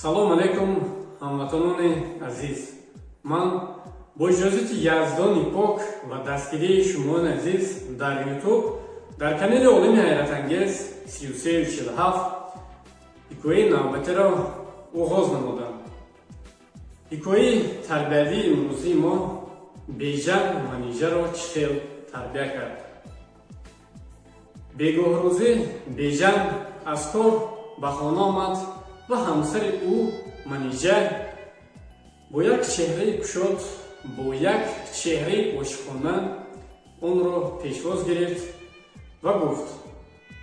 салом алейкум, ҳамватанони азиз. Ман бо иҷозати Яздони пок ва дастгирии шумони азиз дар YouTube дар канали Олими ҳайратангез 3347 ҳикояи навбатиро оғоз намудам. ҳикояи тарбиявии имрӯзии мо Беҷан Манижаро чӣ хел тарбия кард. бегоҳрӯзе Беҷан аз кор ба хона омад ва ҳамсари ӯ Манижа бо як чеҳраи кушод, бо як чеҳраи ошиқона онро пешвоз гирифт ва гуфт: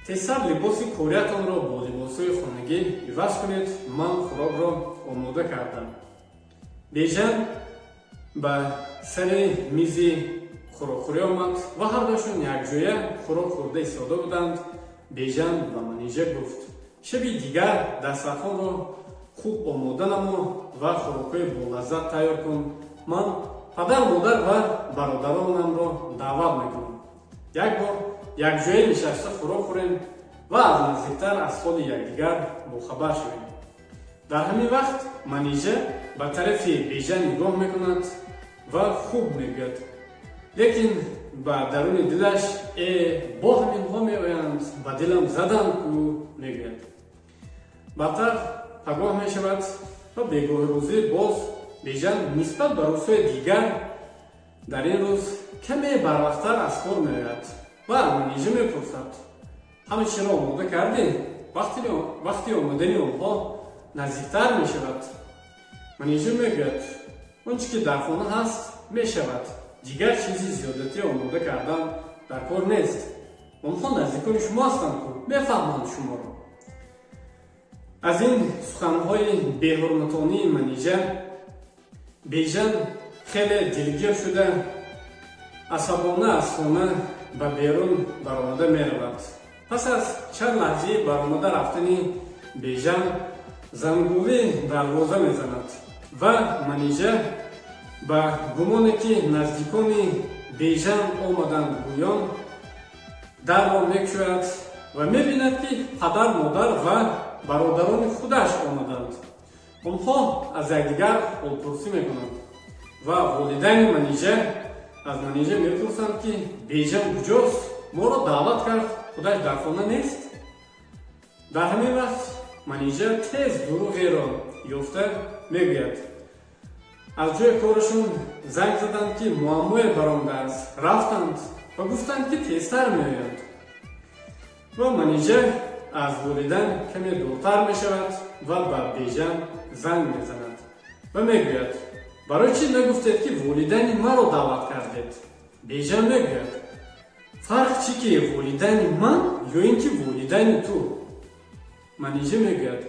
тезтар либоси кориятонро бо либосҳои хонагӣ иваз кунед, ман хӯрокро омода кардам. Беҷан ба сари мизи хӯрокхӯрӣ омад ва ҳардушон якҷоя хӯрок хӯрда истода буданд. Беҷан ба Манижа гуфт: шаби дигар дастархонро хуб омода намо ва хӯрокҳои болаззат тайёр кун. Ман падар, модар ва бародаронамро даъват мекунам. Як бор якҷоя нишаста хӯрок хӯрем ва аз наздиктар аз холи якдигар бохабар шавем. дар ҳамин вақт Манижа ба тарафи Беҷан нигоҳ мекунад ва хуб мегӯяд, лекин ба даруни дилаш бо ҳаминҳо меоянд, ба дилам заданд ку мегӯяд. баъдтар пагоҳ мешавад ва бегоҳрӯзӣ боз Беҷан нисбат ба рӯзҳои дигар дар ин рӯз каме барвақттар аз кор меояд ва Манижа мепурсад: ҳама чиро омода кардӣ? вақти омадани онҳо наздиктар мешавад. Манижа мегӯяд: он чӣ ки дар хона ҳаст мешавад, дигар чизи зиёдатӣ омода кардан дар кор нест. онҳо наздикони шумо ҳастанд ку мефаҳманд шуморо. аз ин суханҳои беҳурматонии Манижа Беҷан хеле дилгир шуда асабона аз хона ба берун баромада меравад. пас аз чанд лаҳзаи баромада рафтани Беҷан зангули дарвоза мезанад ва Манижа ба гумоне ки наздикони Беҷан омаданд гӯён дарро мекушояд ва мебинад ки падар, модар ва бародарони худаш омаданд. онҳо аз якдигар ҳолпурсӣ мекунанд ва волидайни Манижа аз Манижа мепурсанд ки Беҷан куҷост, моро даъват кард, худаш дар хона нест. дар ҳамин вақт Манижа тез дурӯғеро ёфта мегӯяд: аз ҷои корашон занг заданд ки муаммое баромадааст, рафтанд ва гуфтанд ки тезтар меоянд. ва Манижа аз волидайн каме дуртар мешавад ва ба Беҷан занг мезанад ва мегӯяд: барои чӣ мегуфтед ки волидайни маро даъват кардед? Беҷан мегӯяд: фарқ чӣ ки волидайни ман ё ин ки волидайни ту? Манижа мегӯяд: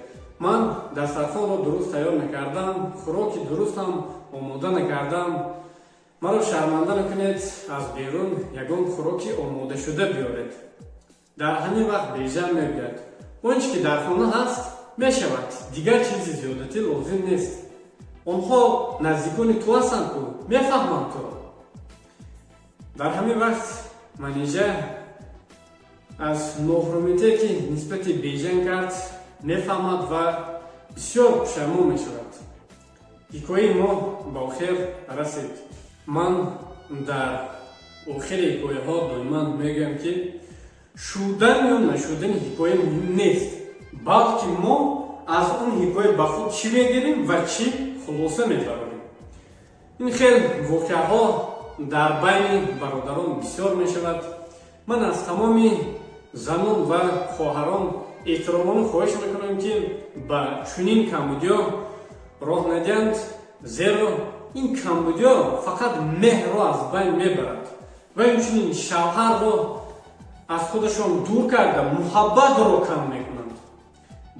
ман дастархонро дуруст тайёр накардам, хӯроки дурустам омода накардам, маро шарманда накунед, аз берун ягон хӯроки омодашуда биёред. дар ҳамин вақт Беҷан мегӯяд: он чӣ ки дар хона ҳаст мешавад, дигар чизи зиёдатӣ лозим нест. онҳо наздикони ту ҳастанд ку мефаҳманд туро. дар ҳамин вақт Манижа аз ноҳурматие ки нисбати Беҷан кард мефаҳмад ва бисёр пушаймон мешавад. ҳикояи мо ба охир расид. ман дар охири ҳикояҳо доиман мегӯям ки шудан ё нашудани ҳикоя муҳим нест, балки мо аз он ҳикоя ба худ чӣ мегирем ва чӣ хулоса мебаронем. ин хел воқеаҳо дар байни бародарон бисёр мешавад. ман аз тамоми занон ва хоҳарон эҳтиромона хоҳиш мекунам ки ба чунин камбудиё роҳ надиҳанд, зеро ин камбудиё фақат меҳрро аз байн мебарад ва инчунин шавҳарро аз худашон дур карда муҳаббатро кам мекунанд.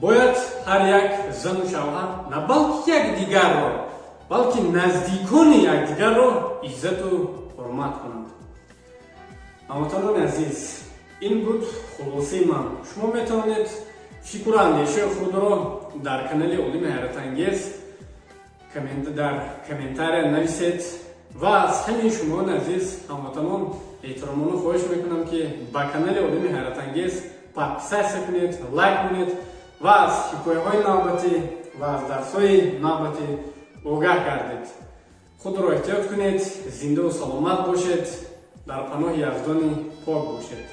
бояд ҳар як зану шавҳар на балки якдигарро, балки наздикони якдигарро иззату ҳурмат кунанд. ҳамватанони азиз, ин буд хулосаи ман. шумо метавонед фикру андешаи худро дар канали Олими ҳайратангез дар комментария нависед ва аз ҳамаи шумони азиз ҳамватанон эҳтиромона хоҳиш мекунам ки ба канали Олими ҳайратангез подписатсия кунед, лайк кунед ва аз ҳикояҳои навбатӣ ва аз дарсҳои навбатӣ огаҳ гардед. худро эҳтиёт кунед, зинду саломат бошед, дар паноҳи яздони пок бошед.